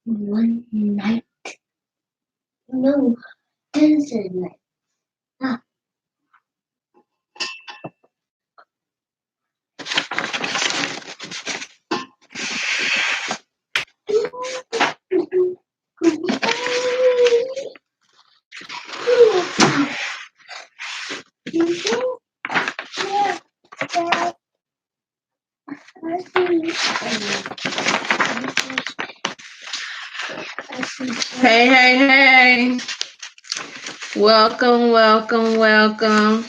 One night. No, this is night. Hey, hey, hey. Welcome, welcome, welcome.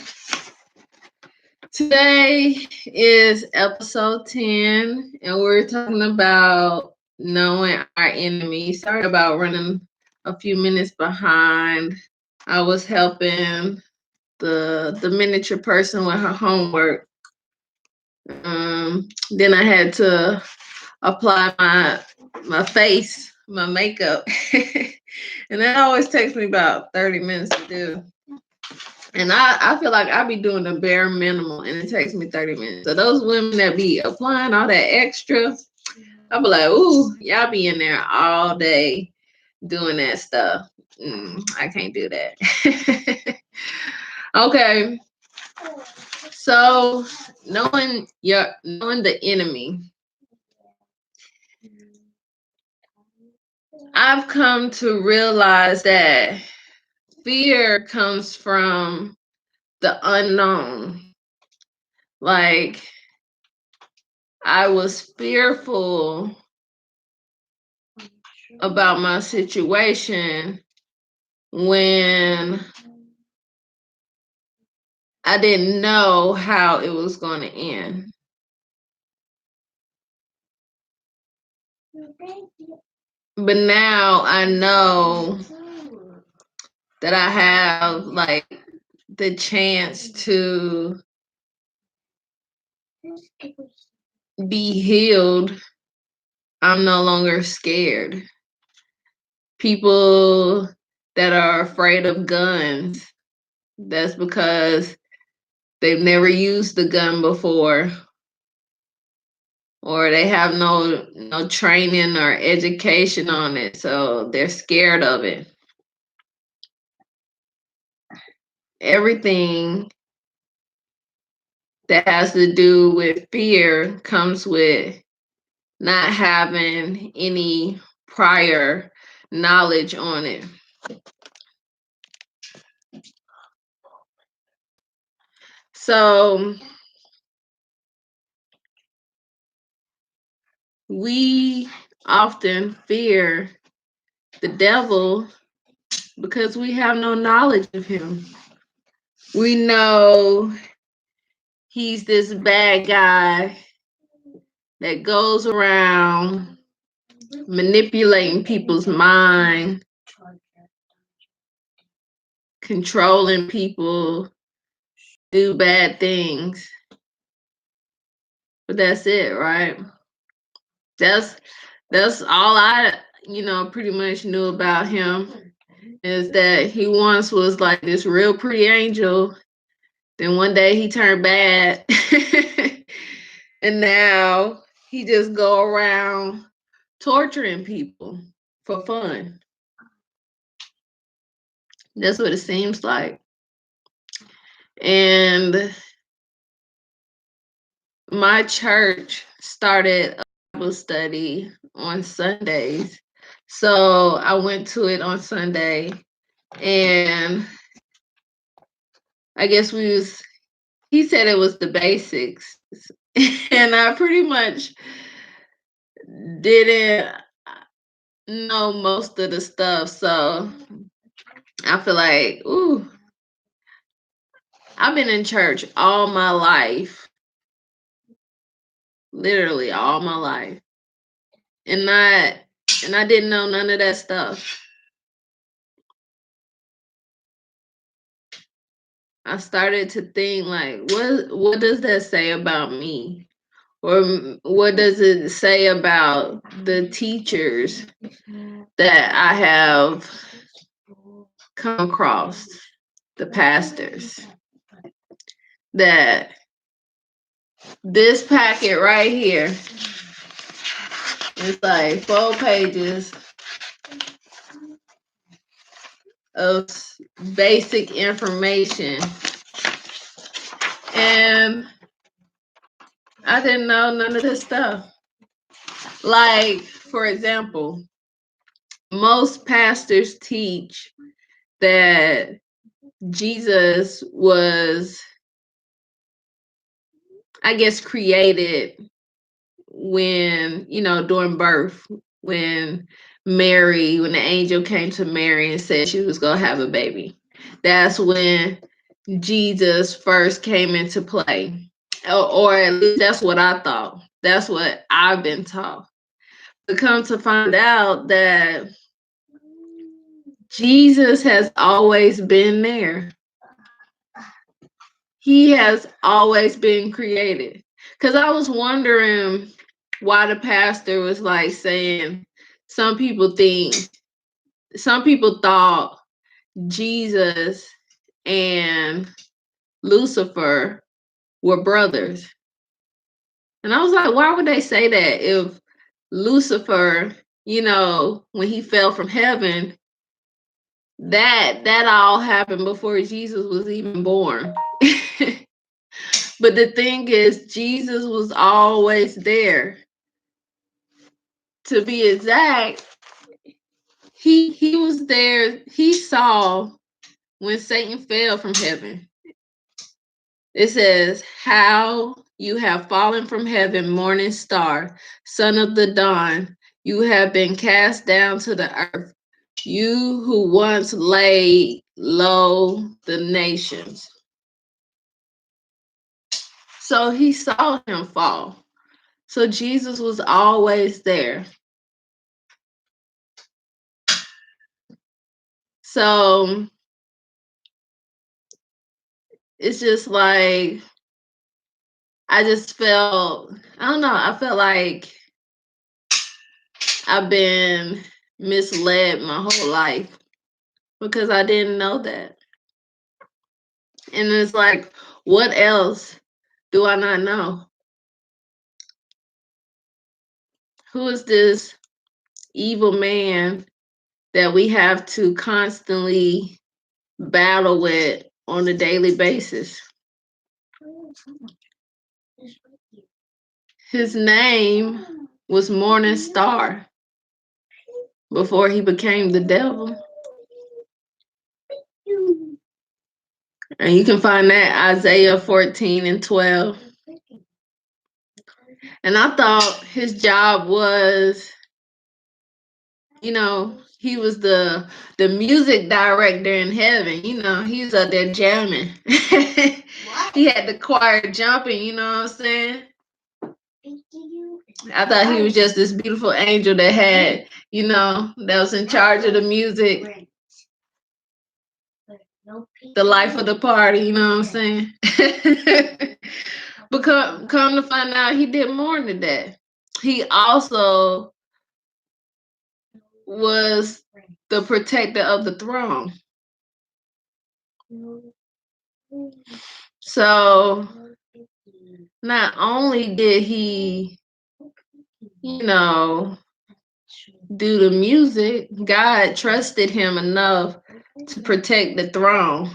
Today is episode 10, and we're talking about knowing our enemy. Sorry about running a few minutes behind. I was helping the miniature person with her homework. Then I had to apply my face, my makeup. And that always takes me about 30 minutes to do. And I feel like I be doing the bare minimal and it takes me 30 minutes. So those women that be applying all that extra, I be like, ooh, y'all be in there all day doing that stuff. I can't do that. Okay. So knowing the enemy. I've come to realize that fear comes from the unknown. Like, I was fearful about my situation when I didn't know how it was going to end. But now I know that I have like the chance to be healed. I'm no longer scared. People that are afraid of guns, that's because they've never used the gun before, or they have no training or education on it, so they're scared of it. Everything that has to do with fear comes with not having any prior knowledge on it. So we often fear the devil because we have no knowledge of him. We know he's this bad guy that goes around manipulating people's mind, controlling people, do bad things. But that's it, right? That's all I, pretty much knew about him, is that he once was like this real pretty angel. Then one day he turned bad. And now he just go around torturing people for fun. That's what it seems like. And my church started a Bible study on Sundays. So I went to it on Sunday, and I guess he said it was the basics. And I pretty much didn't know most of the stuff. So I feel like, ooh, I've been in church all my life, literally all my life. And I didn't know none of that stuff. I started to think like, what does that say about me? Or what does it say about the teachers that I have come across the pastors that this packet right here is like 4 pages of basic information. And I didn't know none of this stuff. Like, for example, most pastors teach that Jesus was, I guess, created when, during birth, when the angel came to Mary and said she was going to have a baby. That's when Jesus first came into play. Or at least that's what I thought. That's what I've been taught. To come to find out that Jesus has always been there. He has always been created. Because I was wondering why the pastor was like saying some people thought Jesus and Lucifer were brothers. And I was like, why would they say that if Lucifer, when he fell from heaven, that all happened before Jesus was even born. But the thing is, Jesus was always there. To be exact, he was there. He saw when Satan fell from heaven. It says, "How you have fallen from heaven, morning star, son of the dawn. You have been cast down to the earth. You who once laid low the nations." So he saw him fall. So Jesus was always there. So it's just like, I don't know, I felt like I've been misled my whole life because I didn't know that. And it's like, what else do I not know? Who is this evil man that we have to constantly battle with on a daily basis? His name was Morning Star before he became the devil. And you can find that Isaiah 14:12. And I thought his job was, he was the music director in heaven. He was out there jamming. He had the choir jumping, you know what I'm saying? I thought he was just this beautiful angel that had, that was in charge of the music, the life of the party, you know what I'm saying? But come to find out, he did more than that. He also was the protector of the throne. So not only did he, do the music, God trusted him enough to protect the throne.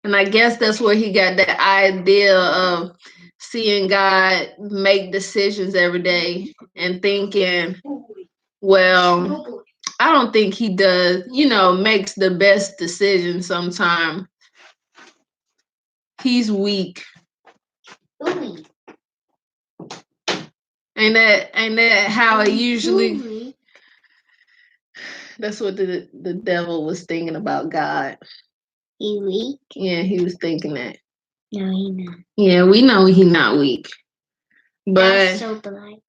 And I guess that's where he got that idea of seeing God make decisions every day and thinking, well, I don't think he does, makes the best decision sometimes. He's weak. Ain't that how it usually? That's what the devil was thinking about God. He weak? Yeah, he was thinking that. No, he not. Yeah, we know he not weak. But that's so bright.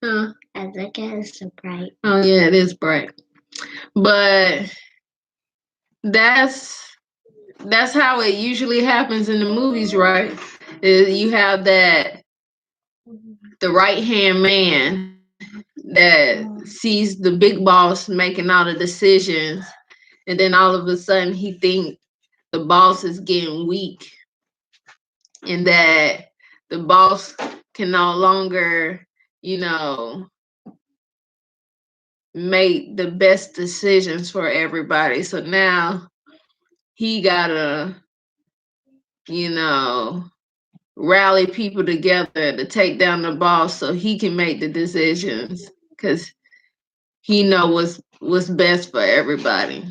Huh? I look at it so bright. Oh yeah, it is bright. But that's how it usually happens in the movies, right? You have the right hand man that sees the big boss making all the decisions, and then all of a sudden he think the boss is getting weak and that the boss can no longer, make the best decisions for everybody. So now he gotta, rally people together to take down the boss so he can make the decisions because he know what's best for everybody.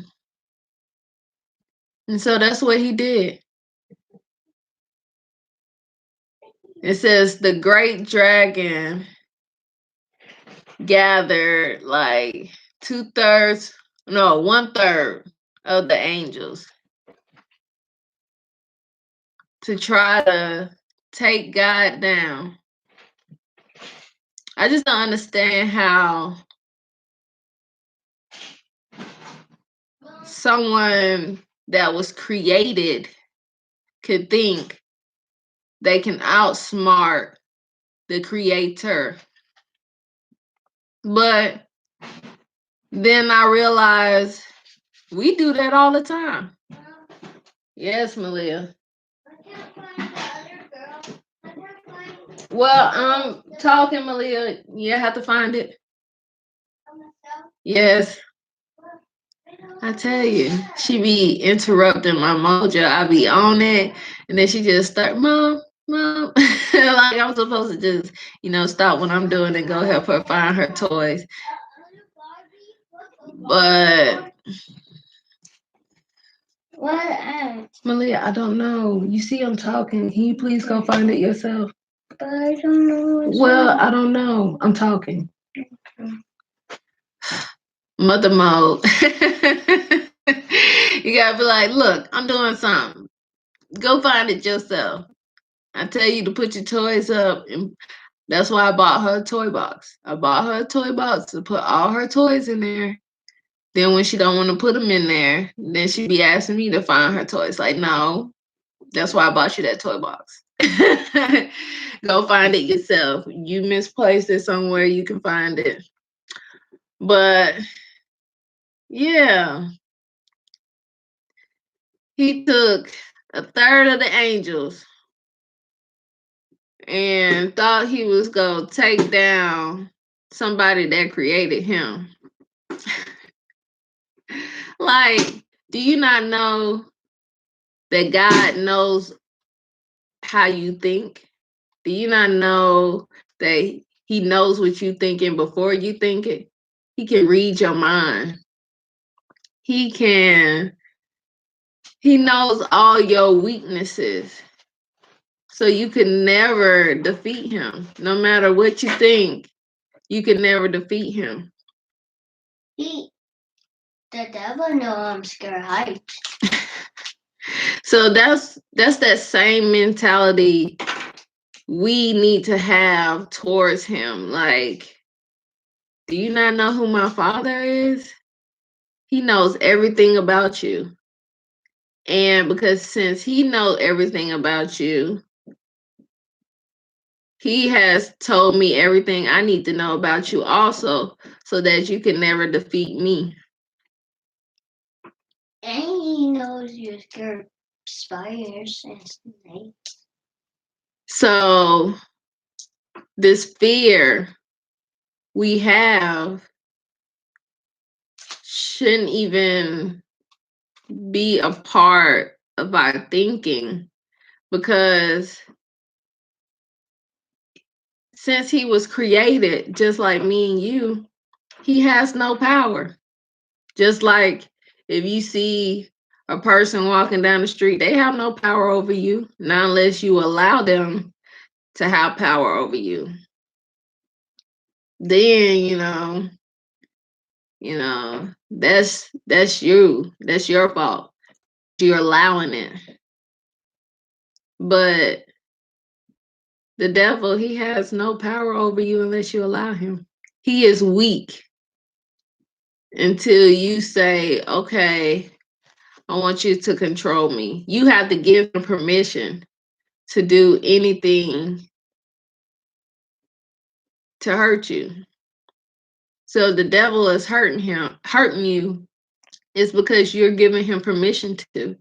And so that's what he did. It says the great dragon gathered like 1/3 of the angels to try to take God down. I just don't understand how someone that was created could think they can outsmart the creator. But then I realized we do that all the time. Yes, Malia. Well, I'm talking, Malia. You have to find it. Yes. I tell you, she be interrupting my mojo. I be on it, and then she just start, Mom. Like I'm supposed to just, stop what I'm doing and go help her find her toys. But What? Malia, I don't know. You see I'm talking. Can you please go find it yourself? But I don't know. Well, I don't know. I'm talking. Okay. Mother mode. You gotta be like, look, I'm doing something. Go find it yourself. I tell you to put your toys up, and that's why I bought her a toy box. I bought her a toy box to put all her toys in there. Then when she don't want to put them in there, then she be asking me to find her toys. Like, no, that's why I bought you that toy box. Go find it yourself. You misplaced it somewhere, you can find it. But yeah, he took 1/3 of the angels and thought he was gonna take down somebody that created him. Like, do you not know that God knows how you think? Do you not know that he knows what you're thinking before you think it? He can read your mind. He knows all your weaknesses. So you can never defeat him. No matter what you think, you can never defeat him. The devil know I'm scared of heights. So that's that same mentality we need to have towards him. Like, do you not know who my father is? He knows everything about you. And because since he knows everything about you, he has told me everything I need to know about you also, so that you can never defeat me. And he knows you're scared of spiders and snakes. So this fear we have shouldn't even be a part of our thinking, because since he was created just like me and you, he has no power. Just like if you see a person walking down the street, they have no power over you, not unless you allow them to have power over you. Then, that's you. That's your fault. You're allowing it. But the devil, he has no power over you unless you allow him. He is weak until you say, okay, I want you to control me. You have to give him permission to do anything to hurt you. So the devil is hurting you, it's because you're giving him permission to.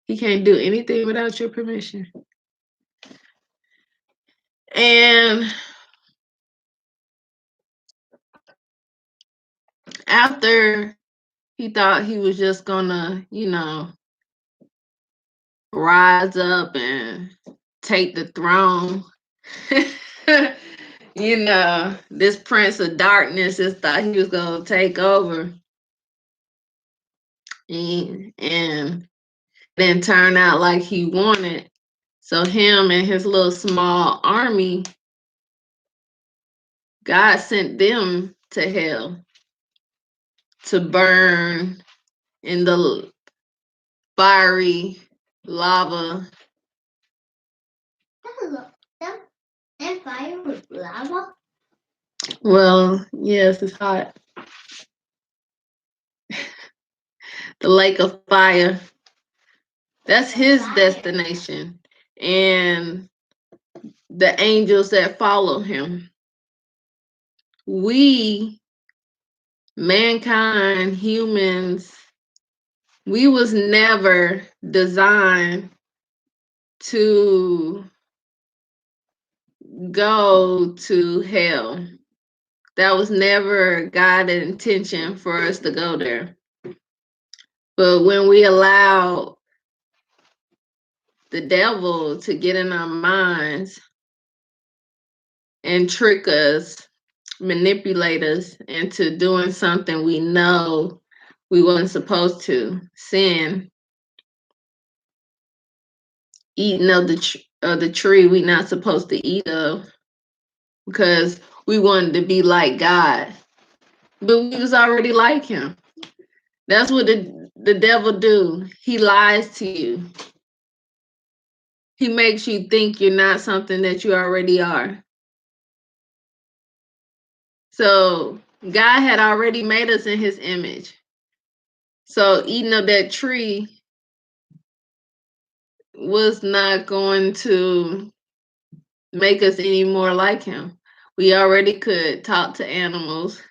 He can't do anything without your permission. And after he thought he was just gonna, rise up and take the throne, this prince of darkness just thought he was gonna take over. And didn't turn out like he wanted. So him and his little small army, God sent them to hell to burn in the fiery lava. That fire with lava? Well, yes, it's hot. The lake of fire. That's his destination. And the angels that follow him. We, mankind, humans, we was never designed to go to hell. That was never God's intention for us to go there. But when we allow the devil to get in our minds and trick us, manipulate us into doing something we know we wasn't supposed to, sin, eating of the tree we not supposed to eat of, because we wanted to be like God, but we was already like him. That's what the devil do. He lies to you. He makes you think you're not something that you already are. So God had already made us in his image. So eating of that tree was not going to make us any more like him. We already could talk to animals.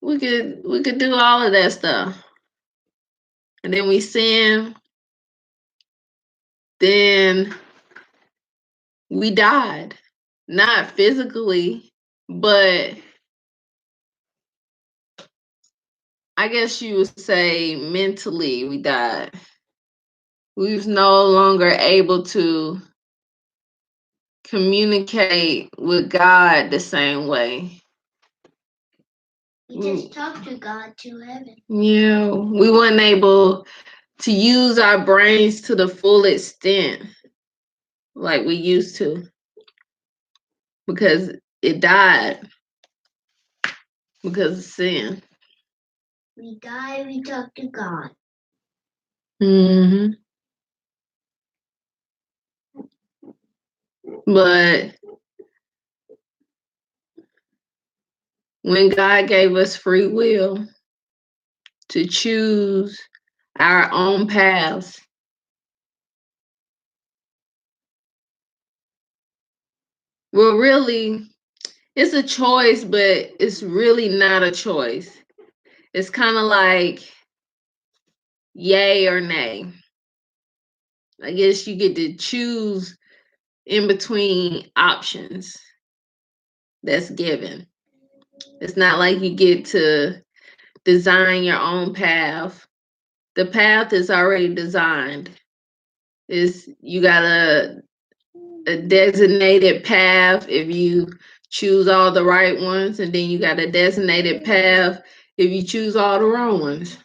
We could do all of that stuff. And then we sin, then we died. Not physically, but I guess you would say mentally we died. We was no longer able to communicate with God the same way. We just talked to God to heaven. Yeah, we weren't able to use our brains to the full extent like we used to, because it died because of sin. We died, we talked to God. Mm-hmm. But when God gave us free will to choose our own paths, well, really, it's a choice, but it's really not a choice. It's kind of like yay or nay. I guess you get to choose in between options that's given. It's not like you get to design your own path. The path is already designed. You got a designated path if you choose all the right ones, and then you got a designated path if you choose all the wrong ones.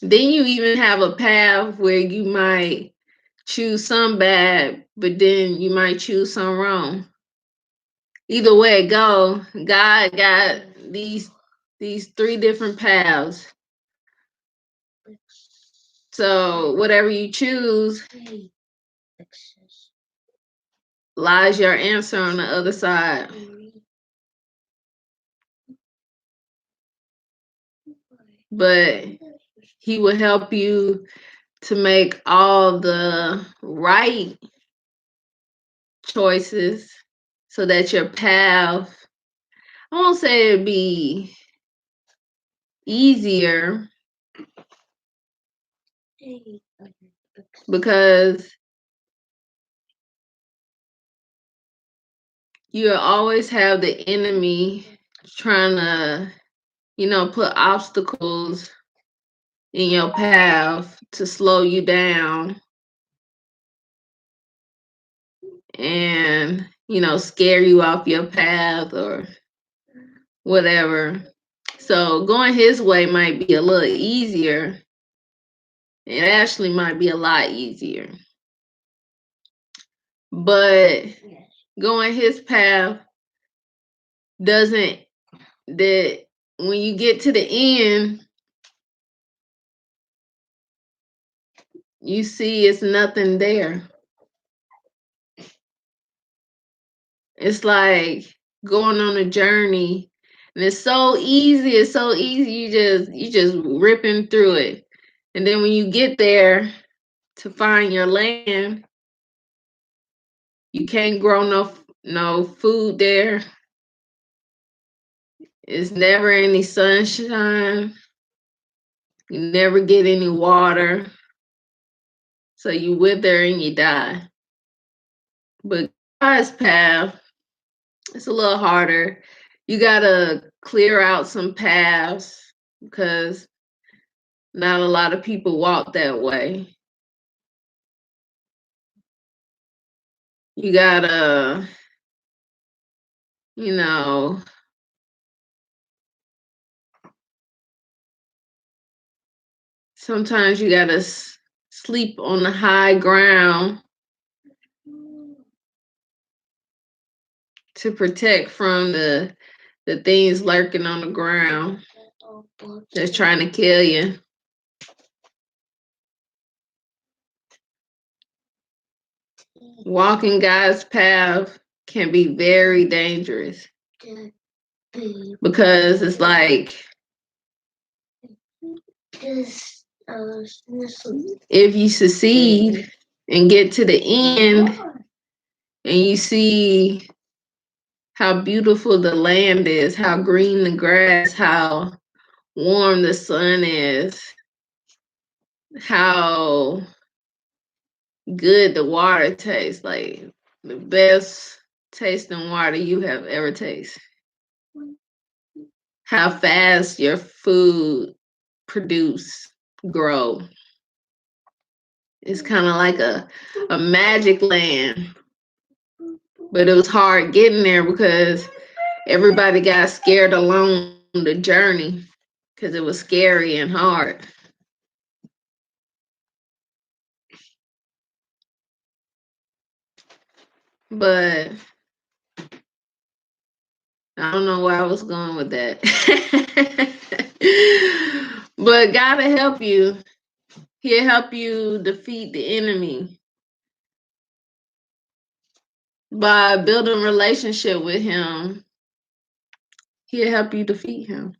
Then you even have a path where you might choose some bad, but then you might choose some wrong. Either way it go, God got these three different paths. So whatever you choose lies your answer on the other side. But he will help you to make all the right choices so that your path, I won't say it'd be easier Hey, because you always have the enemy trying to, put obstacles in your path to slow you down and, scare you off your path or whatever. So going his way might be a little easier. It actually might be a lot easier. But yes. going his path doesn't, that when you get to the end, you see it's nothing there. It's like going on a journey, and it's so easy. It's so easy. You just ripping through it, and then when you get there to find your land, you can't grow no food there. It's never any sunshine. You never get any water, so you wither and you die. But God's path, it's a little harder. You gotta clear out some paths because not a lot of people walk that way. You gotta, you know, sometimes you gotta sleep on the high ground to protect from the things lurking on the ground that's trying to kill you. Walking God's path can be very dangerous because it's like if you succeed and get to the end and you see how beautiful the land is, how green the grass, how warm the sun is, how good the water tastes, like the best tasting water you have ever tasted. How fast your food grow. It's kind of like a magic land. But it was hard getting there because everybody got scared along the journey because it was scary and hard. But I don't know where I was going with that. But God will help you. He'll help you defeat the enemy by building relationship with him. He'll help you defeat him.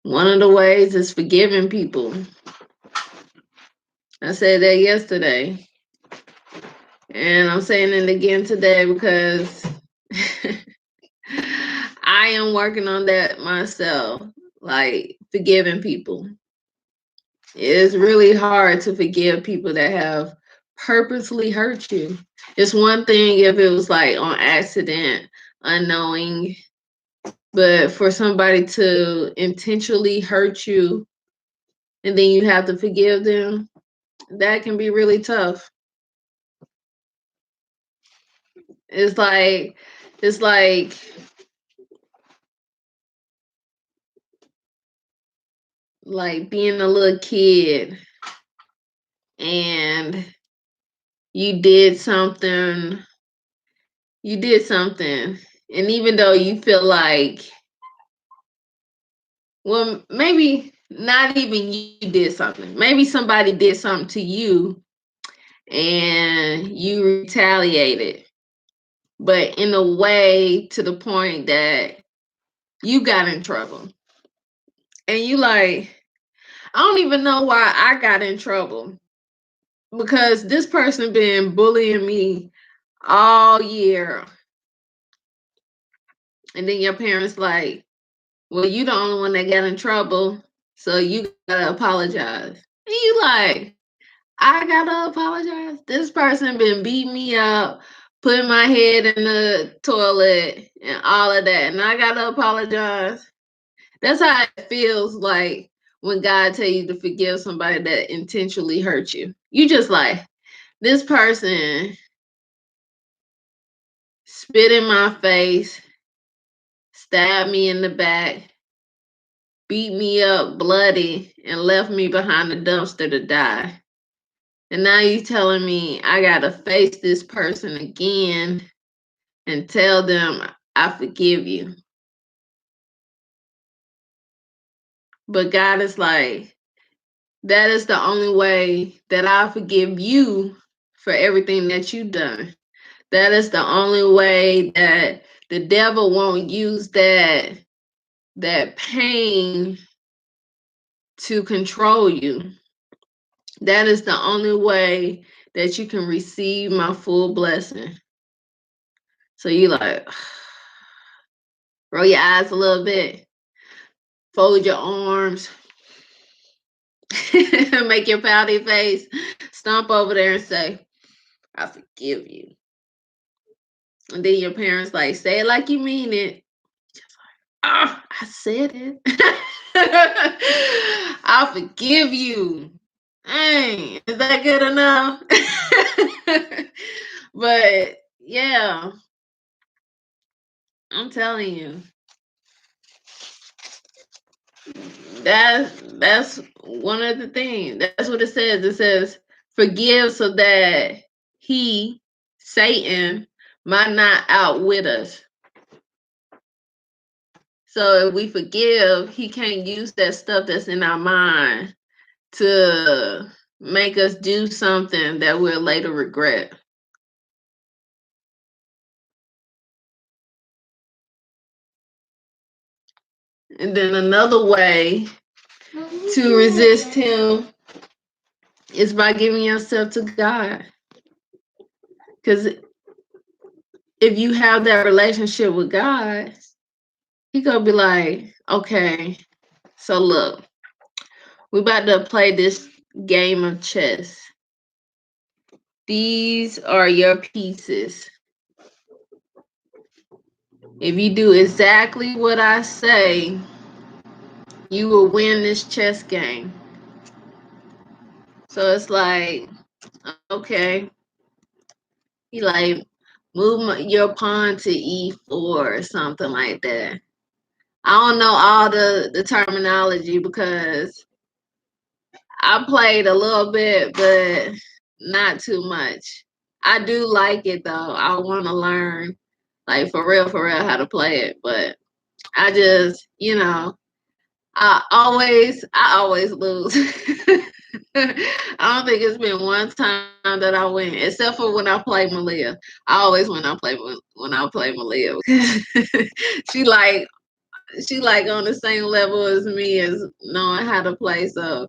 One of the ways is forgiving people. I said that yesterday. And I'm saying it again today because I am working on that myself, like forgiving people. It's really hard to forgive people that have purposely hurt you. It's one thing if it was like on accident, unknowing, but for somebody to intentionally hurt you and then you have to forgive them, that can be really tough. It's like being a little kid and you did something, and even though you feel like, well, maybe not even you did something, maybe somebody did something to you and you retaliated, but in a way to the point that you got in trouble. And you like, I don't even know why I got in trouble because this person been bullying me all year. And then your parents like, well, you the only one that got in trouble, so you gotta apologize. And you like, I gotta apologize. This person been beating me up, putting my head in the toilet, and all of that, and I gotta apologize. That's how it feels like when God tell you to forgive somebody that intentionally hurt you. You just like, this person spit in my face, stabbed me in the back, beat me up bloody, and left me behind the dumpster to die. And now you telling me I gotta face this person again and tell them I forgive you. But God is like, that is the only way that I forgive you for everything that you've done. That is the only way that the devil won't use that pain to control you. That is the only way that you can receive my full blessing. So you like, roll your eyes a little bit, fold your arms, make your pouty face, stomp over there and say, I forgive you. And then your parents like, say it like you mean it. Ah, I said it. I forgive you. Dang, is that good enough? But yeah, I'm telling you, that's one of the things. That's what it says. It says, forgive so that he, Satan, might not outwit us. So if we forgive, he can't use that stuff that's in our mind to make us do something that we'll later regret. And then another way to resist him is by giving yourself to God. Because if you have that relationship with God, he gonna be like, okay, so look, we about to play this game of chess. These are your pieces. If you do exactly what I say, you will win this chess game. So it's like, okay, you like move your pawn to e4 or something like that. I don't know all the terminology because I played a little bit, but not too much. I do like it though. I want to learn, like for real, how to play it. But I just, I always lose. I don't think it's been one time that I win, except for when I play Malia. I always when I play Malia because she like on the same level as me as knowing how to play. So,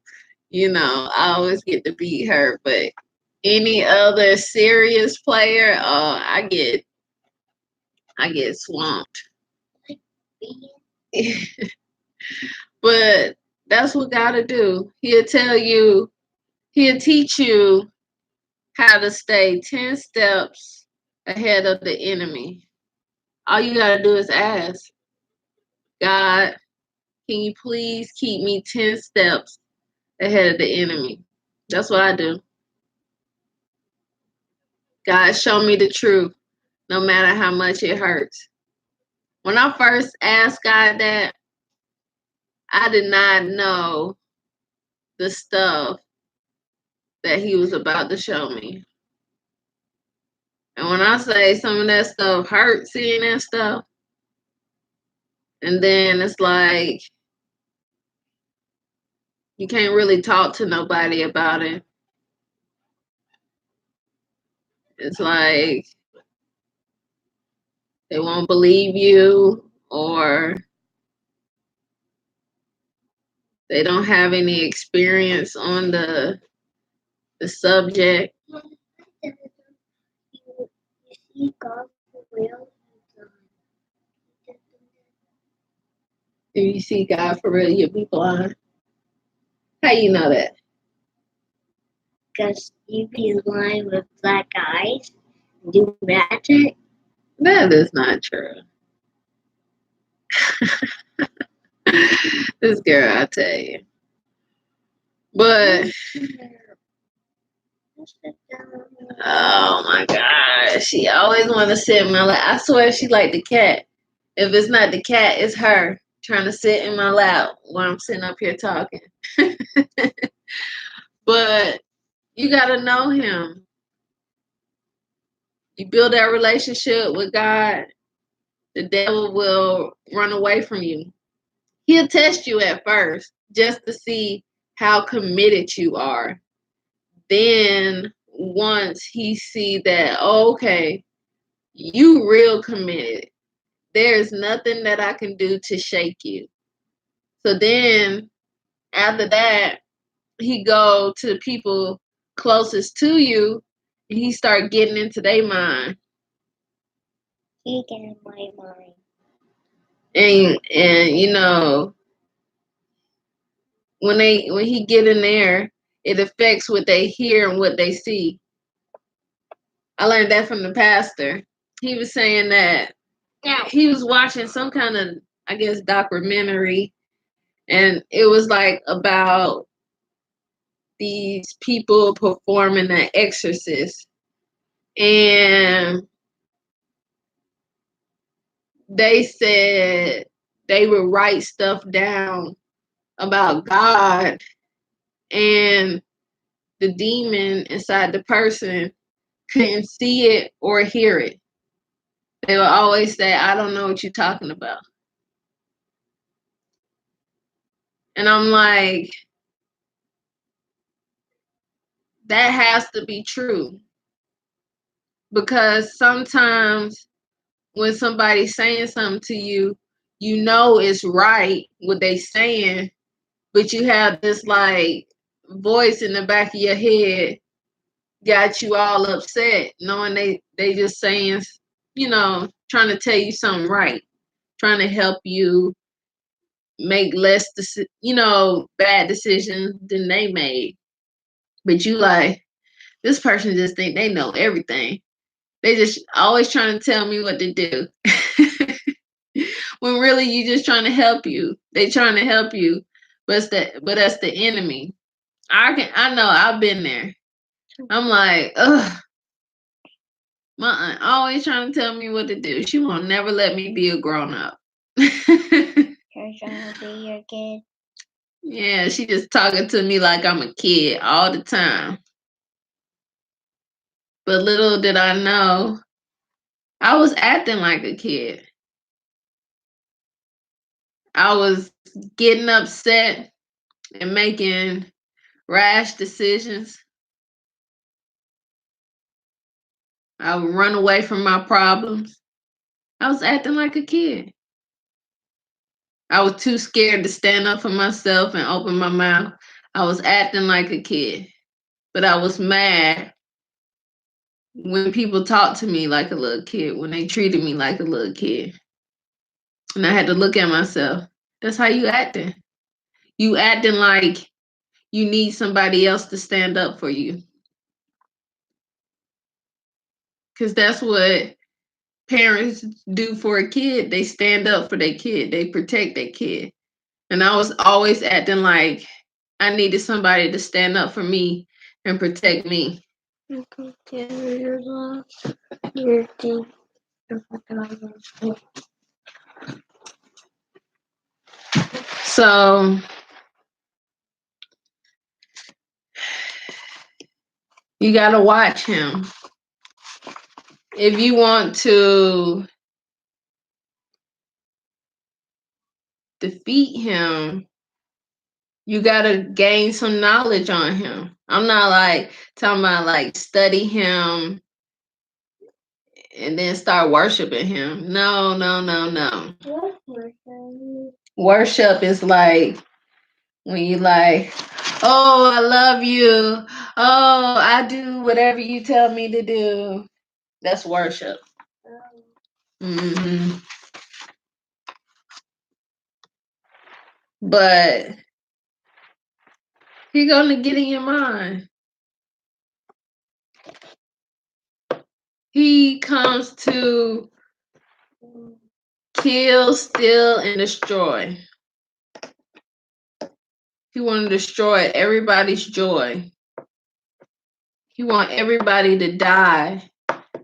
I always get to beat her. But any other serious player, I get swamped. But that's what gotta do. He'll teach you how to stay 10 steps ahead of the enemy. All you gotta do is ask, God, can you please keep me 10 steps ahead of the enemy? That's what I do. God, show me the truth, no matter how much it hurts. When I first asked God that, I did not know the stuff that he was about to show me. And when I say some of that stuff hurt, seeing that stuff, and then it's like you can't really talk to nobody about it. It's like they won't believe you or they don't have any experience on the subject. You see God for real. If you see God for real, you'll be blind. How you know that? Because you be blind with black eyes, do magic. That is not true. This girl, I tell you. But oh my God, she always want to sit in my lap. I swear she like the cat. If it's not the cat, it's her trying to sit in my lap while I'm sitting up here talking. But you gotta know him. You build that relationship with God, the devil will run away from you. He'll test you at first just to see how committed you are. Then once he see that, oh, okay, you real committed, there's nothing that I can do to shake you. So then after that, he go to the people closest to you and he start getting into their mind. He get in my mind. And you know, when he get in there, it affects what they hear and what they see. I learned that from the pastor. He was saying that he was watching some kind of, I guess, documentary, and it was like about these people performing an exorcist, and they said they would write stuff down about God, and the demon inside the person couldn't see it or hear it. They would always say, I don't know what you're talking about. And I'm like, that has to be true. Because sometimes when somebody's saying something to you, you know it's right what they saying, but you have this like voice in the back of your head got you all upset, knowing they just saying, you know, trying to tell you something right, trying to help you make less, bad decisions than they made. But you like, this person just think they know everything. They just always trying to tell me what to do. When really you just trying to help you. They trying to help you, but that's the enemy. I know I've been there. I'm like, ugh, my aunt always trying to tell me what to do. She won't never let me be a grown up. You're trying to be your kid. Yeah, she just talking to me like I'm a kid all the time. But little did I know, I was acting like a kid. I was getting upset and making rash decisions. I would run away from my problems. I was acting like a kid. I was too scared to stand up for myself and open my mouth. I was acting like a kid. But I was mad when people talked to me like a little kid, when they treated me like a little kid. And I had to look at myself. That's how you acting. You acting like you need somebody else to stand up for you. Because that's what parents do for a kid. They stand up for their kid. They protect their kid. And I was always acting like I needed somebody to stand up for me and protect me. Your thing. So you got to watch him. If you want to defeat him, you got to gain some knowledge on him. I'm not like talking about like study him and then start worshiping him. No, no, no, no. Worship is like when you like, oh, I love you. Oh, I do whatever you tell me to do. That's worship. Mm-hmm. but he gonna get in your mind. He comes to kill, steal, and destroy. He want to destroy everybody's joy. He want everybody to die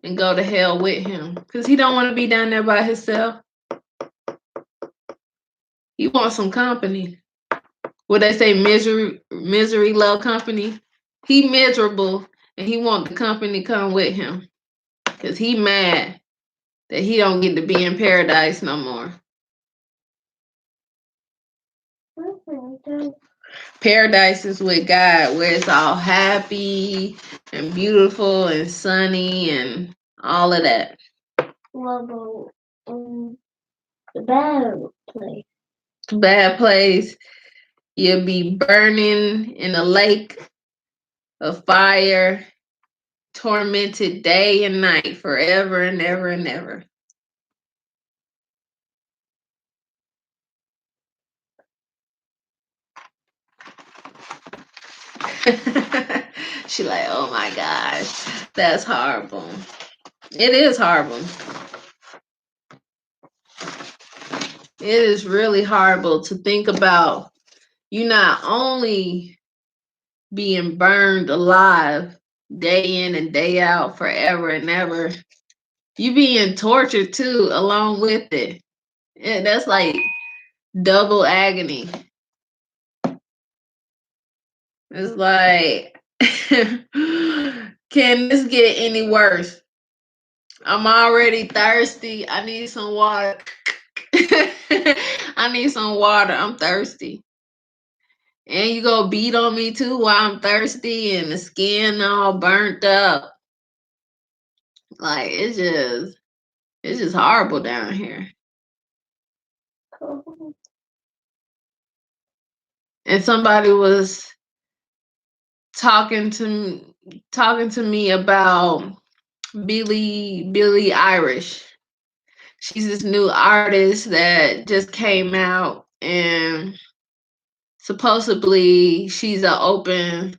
and go to hell with him because he don't want to be down there by himself. He wants some company. What they say, misery love company. He miserable and he want the company to come with him because he mad that he don't get to be in paradise no more. Paradise is with God, where it's all happy and beautiful and sunny and all of that. Well, the bad place. Bad place, you'll be burning in a lake of fire, tormented day and night, forever and ever and ever. She like, oh my gosh, that's horrible. It is horrible. It is really horrible to think about you not only being burned alive day in and day out forever and ever, you being tortured too along with it. Yeah, that's like double agony. It's like, can this get any worse? I'm already thirsty. I need some water. I need some water. I'm thirsty. And you go beat on me too while I'm thirsty and the skin all burnt up. Like it's just horrible down here. And somebody was talking to me about Billie Eilish. She's this new artist that just came out, and supposedly she's an open,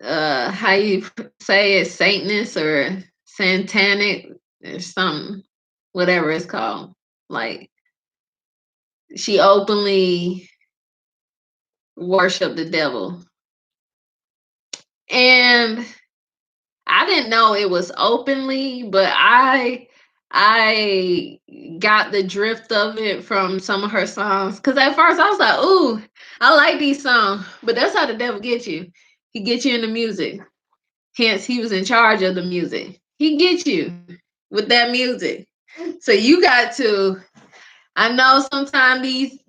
how you say it, Satanist or satanic or something, whatever it's called. Like she openly worshiped the devil, and I didn't know it was openly, but I got the drift of it from some of her songs. Cause at first I was like, ooh, I like these songs. But that's how the devil gets you. He gets you in the music. Hence, he was in charge of the music. He gets you with that music. So you got to, I know sometimes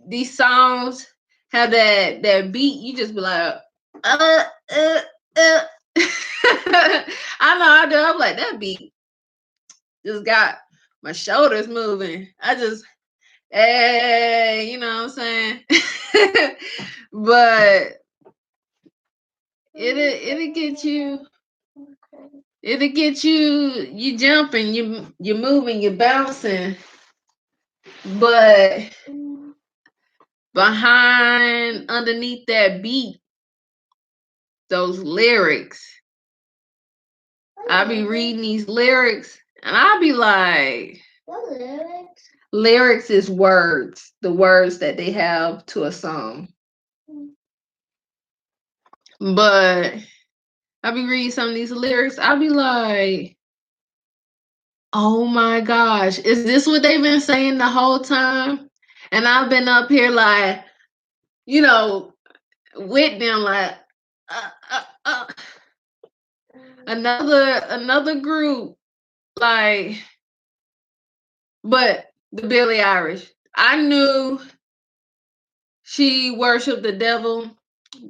these songs have that beat, you just be like, uh. I know I do. I'm like, that beat just got my shoulders moving. I just, hey, you know what I'm saying? But it'll get you. It'll get you. You jumping, you moving, you bouncing. But underneath that beat, those lyrics, I be reading these lyrics, and I be like, what lyrics? Lyrics is words, the words that they have to a song. But I be reading some of these lyrics, I be like, oh my gosh, is this what they've been saying the whole time? And I've been up here like, you know, with them like, another group, like, but the Billie Eilish, I knew she worshiped the devil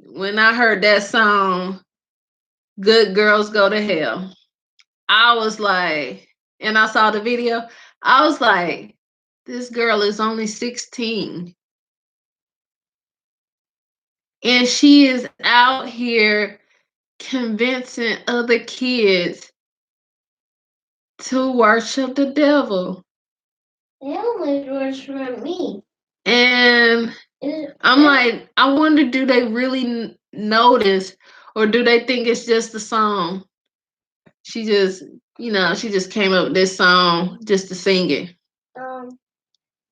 when I heard that song, Good Girls Go to Hell. I was like, and I saw the video, I was like, this girl is only 16. And she is out here convincing other kids to worship the devil. They only worship me. And I'm like, I wonder, do they really notice, or do they think it's just a song? She just, she just came up with this song just to sing it.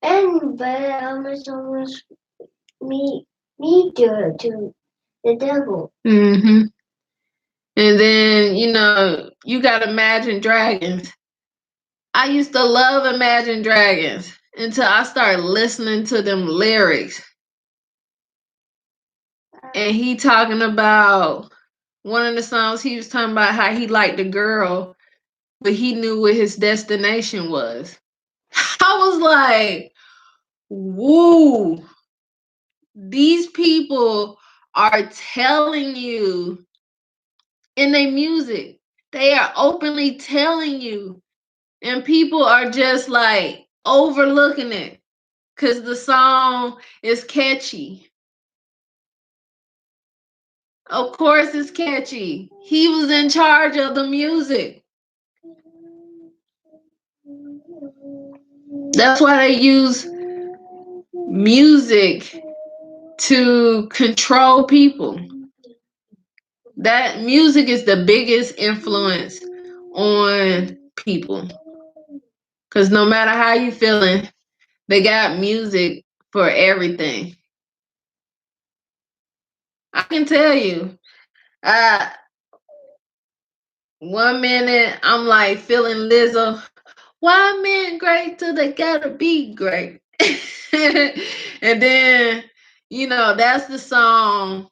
And but almost me to the devil. Mm-hmm. And then, you got Imagine Dragons. I used to love Imagine Dragons until I started listening to them lyrics. And he talking about one of the songs, he was talking about how he liked the girl, but he knew what his destination was. I was like, woo, these people are telling you in their music. They are openly telling you. And people are just like overlooking it because the song is catchy. Of course, it's catchy. He was in charge of the music. That's why they use music to control people. That music is the biggest influence on people. Because no matter how you feeling, they got music for everything. I can tell you, one minute I'm like feeling Lizzo. Why men great till they gotta be great? And then, that's the song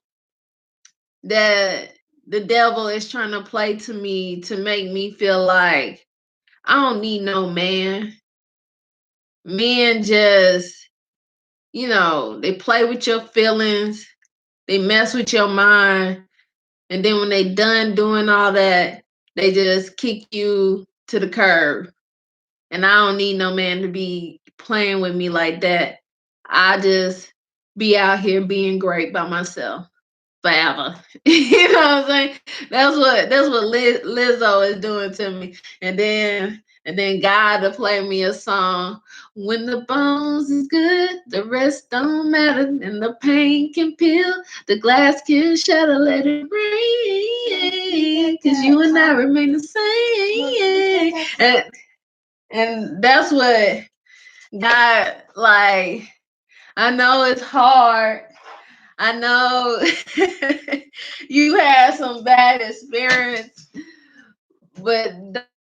that the devil is trying to play to me to make me feel like I don't need no man. Men just, they play with your feelings, they mess with your mind, and then when they done doing all that, they just kick you to the curb. And I don't need no man to be playing with me like that. I just be out here being great by myself forever. You know what I'm saying? That's what Lizzo is doing to me. And then God to play me a song. When the bones is good, the rest don't matter. And the pain can peel, the glass can shatter, let it rain. Cause you and I remain the same. And that's what God, like, I know it's hard. I know you had some bad experience, but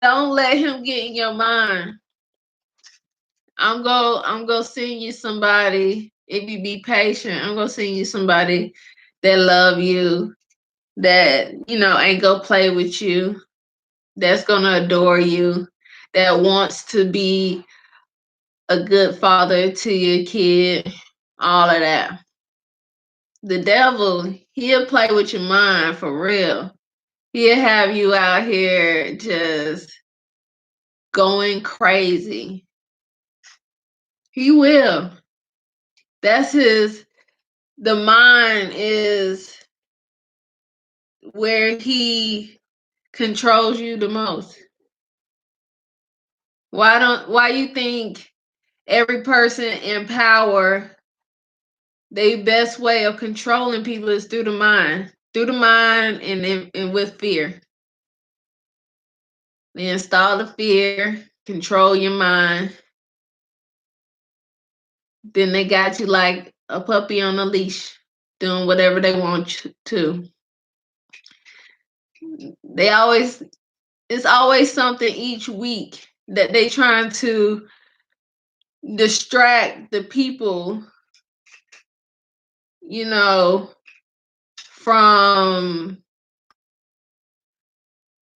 don't let him get in your mind. I'm gonna send you somebody. If you be patient, I'm gonna send you somebody that love you, that ain't gonna play with you, that's gonna adore you, that wants to be a good father to your kid, all of that. The devil, he'll play with your mind for real. He'll have you out here just going crazy. He will. The mind is where he controls you the most. Why you think every person in power, their best way of controlling people is through the mind? Through the mind and with fear. They install the fear, control your mind. Then they got you like a puppy on a leash, doing whatever they want you to. It's always something each week that they trying to distract the people, from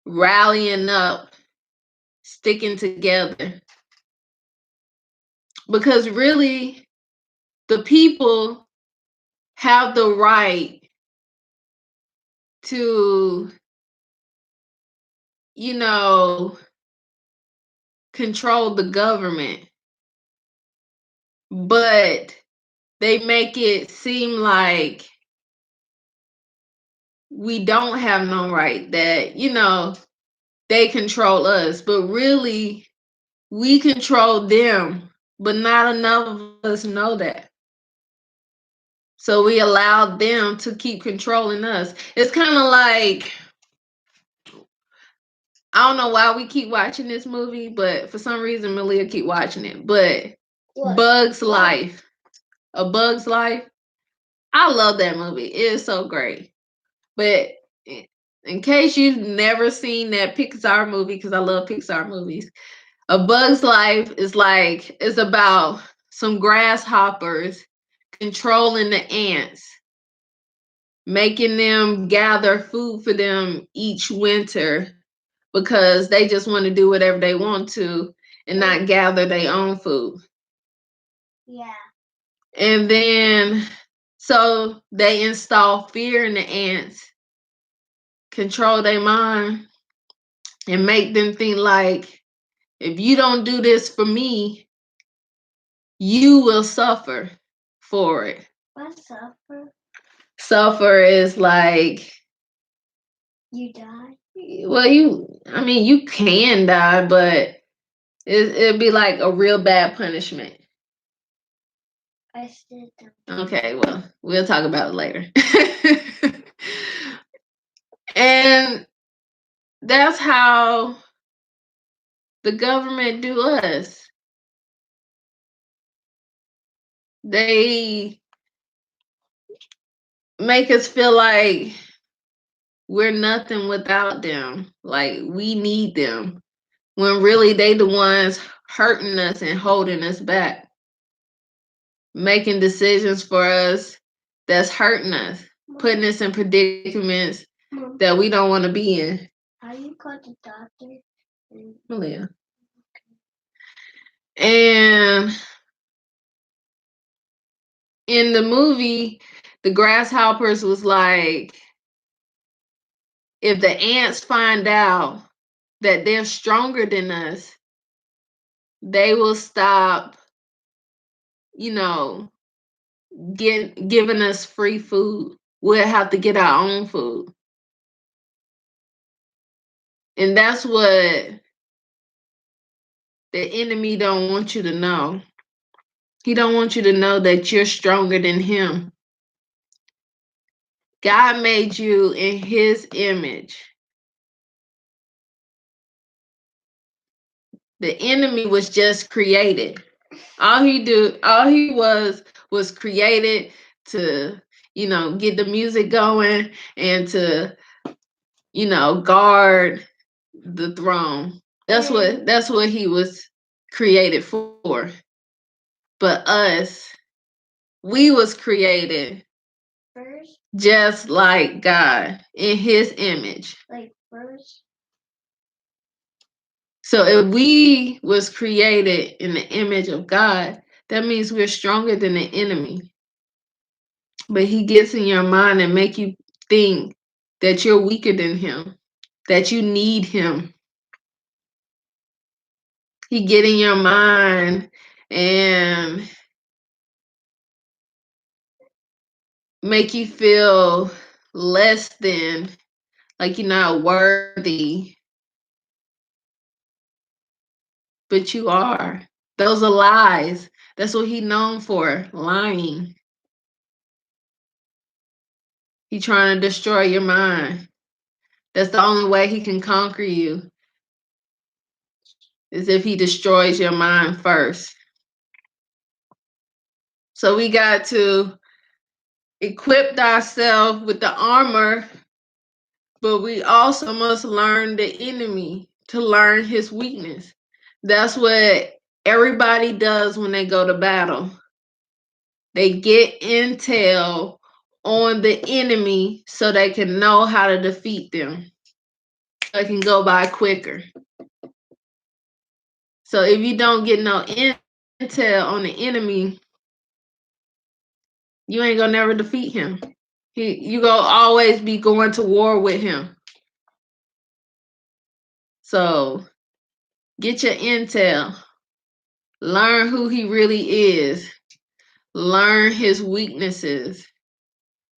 rallying up, sticking together. Because really, the people have the right to, control the government. But they make it seem like we don't have no right, that, they control us. But really, we control them. But not enough of us know that. So we allowed them to keep controlling us. It's kind of like, I don't know why we keep watching this movie, but for some reason Malia keep watching it. But What? Bug's Life. A Bug's Life. I love that movie. It is so great. But in case you've never seen that Pixar movie, because I love Pixar movies, A Bug's Life is about some grasshoppers controlling the ants, making them gather food for them each winter because they just want to do whatever they want to and not gather their own food. Yeah. And then, so they install fear in the ants, control their mind, and make them think like, if you don't do this for me, you will suffer for it. What suffer? Suffer is like, you die. Well, you can die, but it'd be like a real bad punishment. I said that. Okay, well, we'll talk about it later. And that's how the government do us. They make us feel like we're nothing without them. Like we need them. When really they the ones hurting us and holding us back. Making decisions for us that's hurting us. Putting us in predicaments that we don't want to be in. How you call the doctor? Malia. And in the movie, the grasshoppers was like, if the ants find out that they're stronger than us, they will stop, giving us free food. We'll have to get our own food. And that's what the enemy don't want you to know. He don't want you to know that you're stronger than him. God made you in his image. The enemy was just created. All he was created to, get the music going and to, guard the throne. That's what he was created for. But us, we was created first, just like God in his image. like first. So if we was created in the image of God, that means we're stronger than the enemy. But he gets in your mind and make you think that you're weaker than him, that you need him. He get in your mind and make you feel less than, like you're not worthy. But you are. Those are lies. That's what he's known for, lying. He's trying to destroy your mind. That's the only way he can conquer you, is if he destroys your mind first. So we got to equip ourselves with the armor, but we also must learn the enemy, to learn his weakness. That's what everybody does when they go to battle. They get intel on the enemy so they can know how to defeat them. So it can go by quicker. So if you don't get no intel on the enemy, you ain't gonna never defeat him. You gonna always be going to war with him. So get your intel. Learn who he really is. Learn his weaknesses.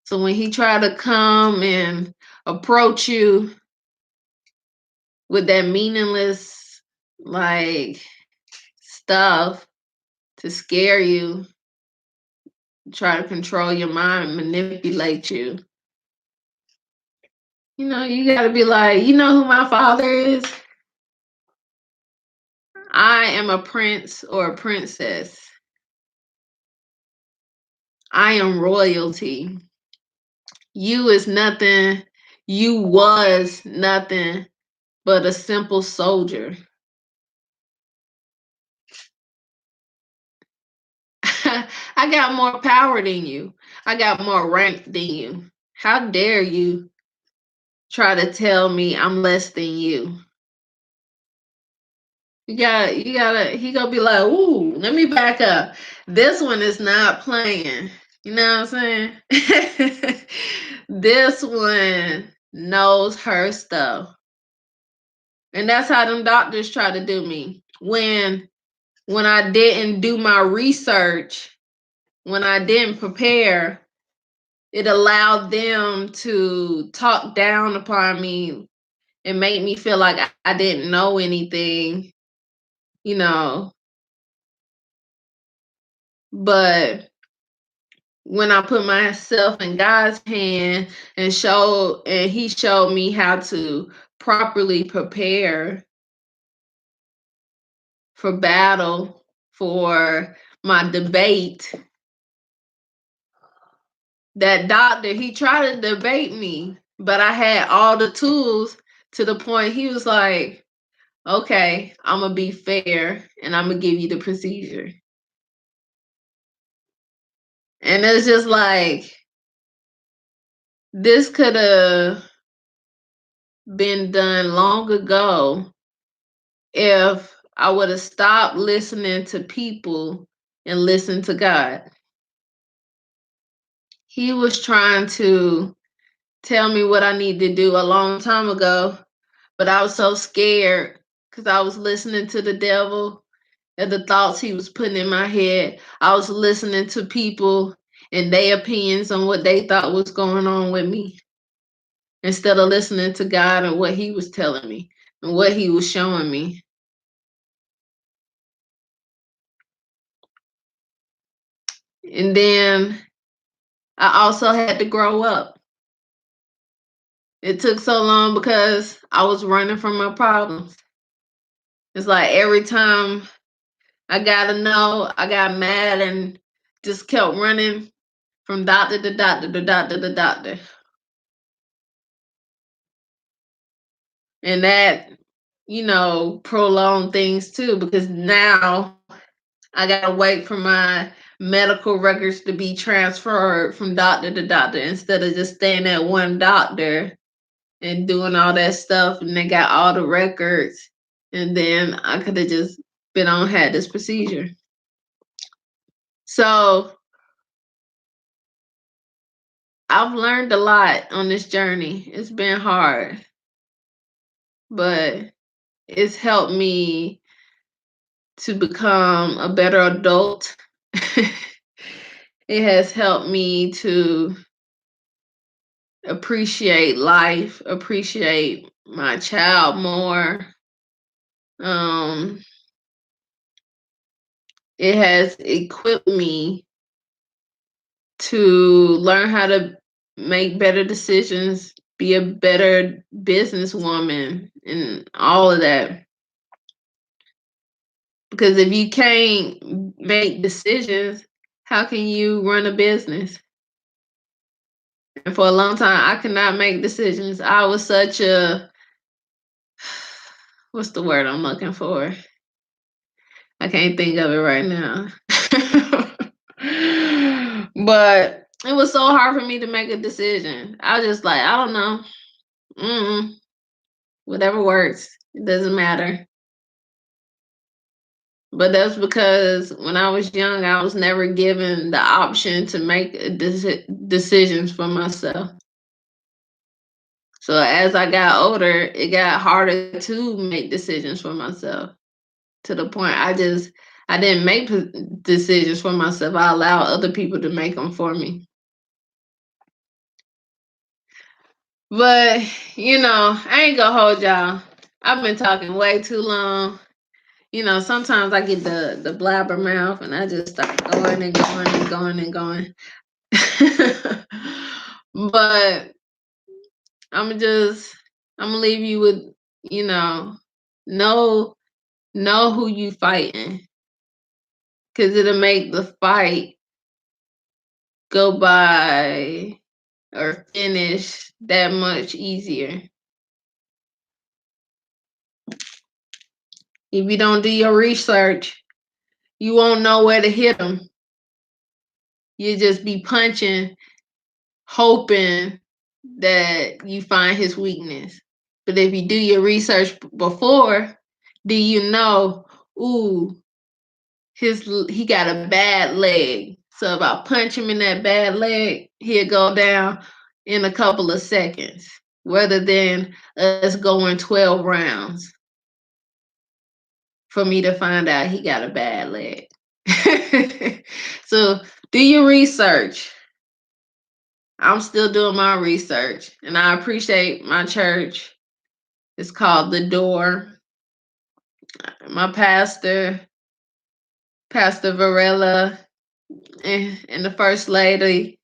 So when he try to come and approach you with that meaningless like stuff to scare you, try to control your mind, manipulate you. You know, you gotta be like, you know who my father is? I am a prince or a princess. I am royalty. You is nothing. You was nothing but a simple soldier. I got more power than you. I got more rank than you. How dare you try to tell me I'm less than you? He gonna be like, ooh, let me back up. This one is not playing. You know what I'm saying? This one knows her stuff. And that's how them doctors try to do me. When I didn't do my research, when I didn't prepare, it allowed them to talk down upon me and make me feel like I didn't know anything, you know. But when I put myself in God's hand and he showed me how to properly prepare for battle, for my debate, that doctor, he tried to debate me, but I had all the tools to the point he was like, okay, I'm gonna be fair and I'm gonna give you the procedure. And it's just like, this could have been done long ago if I would have stopped listening to people and listened to God. He was trying to tell me what I need to do a long time ago, but I was so scared because I was listening to the devil and the thoughts he was putting in my head. I was listening to people and their opinions on what they thought was going on with me instead of listening to God and what he was telling me and what he was showing me. And then I also had to grow up. It took so long because I was running from my problems. It's like every time I got to know, I got mad and just kept running from doctor to doctor to doctor to doctor. And that, prolonged things too, because now I got to wait for my medical records to be transferred from doctor to doctor instead of just staying at one doctor and doing all that stuff. And they got all the records. And then I could have just had this procedure. So I've learned a lot on this journey. It's been hard, but it's helped me to become a better adult. It has helped me to appreciate life, appreciate my child more. Um, it has equipped me to learn how to make better decisions, be a better businesswoman, and all of that. Because if you can't make decisions, how can you run a business? And for a long time, I could not make decisions. I was such a, what's the word I'm looking for? I can't think of it right now. But it was so hard for me to make a decision. I was just like, I don't know. Whatever works. It doesn't matter. But that's because when I was young, I was never given the option to make decisions for myself. So as I got older, it got harder to make decisions for myself, to the point I didn't make decisions for myself. I allowed other people to make them for me. But, I ain't gonna hold y'all. I've been talking way too long. sometimes I get the blabber mouth and I just start going and going and going and going. But I'm gonna leave you with, know who you fighting, because it'll make the fight go by or finish that much easier. If you don't do your research, you won't know where to hit them. You just be punching, hoping that you find his weakness. But if you do your research before, do you know, ooh, he got a bad leg. So if I punch him in that bad leg, he'll go down in a couple of seconds, rather than us going 12 rounds for me to find out he got a bad leg. So do your research. I'm still doing my research, and I appreciate my church. It's called The Door. My pastor, Pastor Varela, and the First Lady,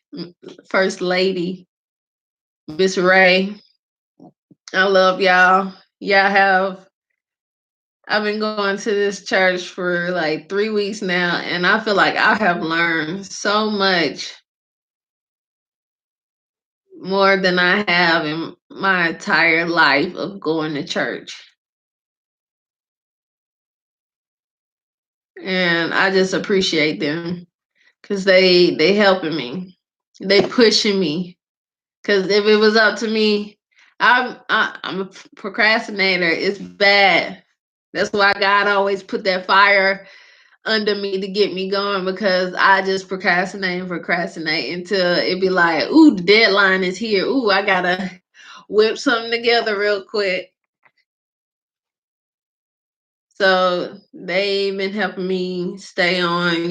Miss Ray. I love y'all. I've been going to this church for like 3 weeks now, and I feel like I have learned so much more than I have in my entire life of going to church. And I just appreciate them, because they helping me. They pushing me. Because if it was up to me, I'm a procrastinator. It's bad. That's why God always put that fire under me to get me going, because I just procrastinate until it be like, ooh, the deadline is here. Ooh, I gotta whip something together real quick. So they've been helping me stay on,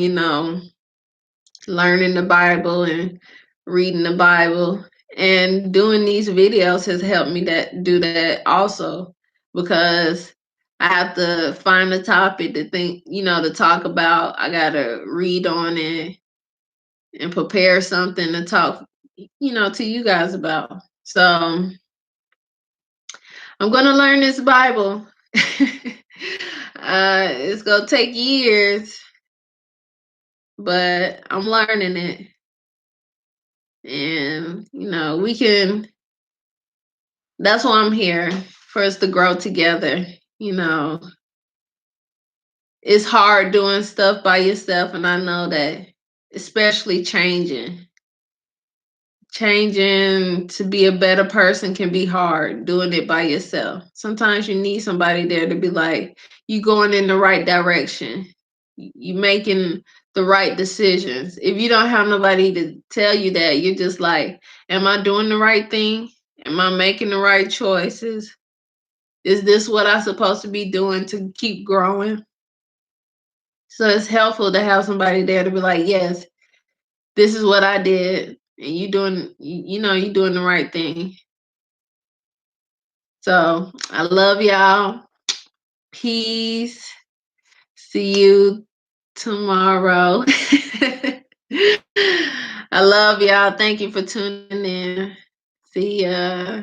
learning the Bible and reading the Bible, and doing these videos has helped me do that also, because I have to find a topic to think, to talk about. I gotta read on it and prepare something to talk, to you guys about. So I'm gonna learn this Bible. It's gonna take years, but I'm learning it. And that's why I'm here, for us to grow together. It's hard doing stuff by yourself, and I know that, especially changing to be a better person can be hard doing it by yourself. Sometimes you need somebody there to be like, you going in the right direction, you making the right decisions. If you don't have nobody to tell you that, you're just like, am I doing the right thing? Am I making the right choices? Is this what I'm supposed to be doing to keep growing? So it's helpful to have somebody there to be like, yes, this is what I did, and you doing the right thing. So I love y'all. Peace. See you tomorrow. I love y'all. Thank you for tuning in. See ya.